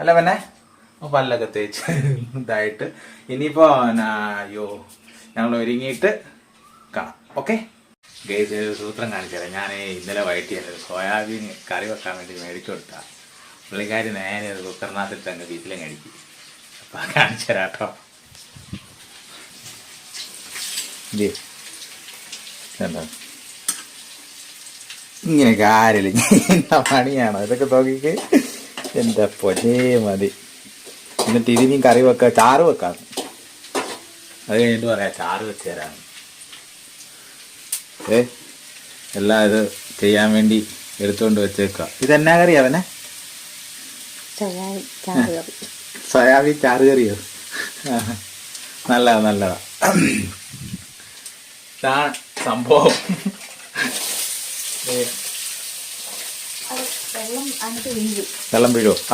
അല്ല പിന്നെ പല്ലൊക്കെ തേച്ച് ഇതായിട്ട് ഇനിയിപ്പോ അയ്യോ ഞങ്ങൾ ഒരുങ്ങിയിട്ട് കാണാം. ഓക്കെ ഗൈസ്, സൂത്രം കാണിച്ചുതരാം. ഞാൻ ഇന്നലെ വൈകിട്ട് സോയാബീൻ കറി വെക്കാൻ വേണ്ടി മേടിച്ചു കൊടുത്താ പുള്ളിക്കാരി നേരെ കുക്കറിനകത്തിട്ട് അങ്ങ് വീട്ടിലും കഴിക്കും. അപ്പൊ കാണിച്ചു തരാം കേട്ടോ. എന്താ ഇങ്ങനെ കാര്യമില്ല, എന്താ പണിയാണോ ഇതൊക്കെ നോക്കിക്ക്. എന്താ പൊന്നേ മതി. എന്നിട്ട് ഇതിനും കറി വെക്കാം, ചാറ് വെക്കാം. അത് കഴിഞ്ഞിട്ട് പറയാം ചാറ് വെച്ച് തരാം. എല്ലാം ഇത് ചെയ്യാൻ വേണ്ടി എടുത്തുകൊണ്ട് വെച്ചേക്കാം. ഇതെന്നാ കറിയാ അവനെ? സോയാബീൻ ചാറ് കറിയോ? നല്ലതാ നല്ലതാ. ഇതാണ് സംഭവം. വെള്ളം വീഴുമോ?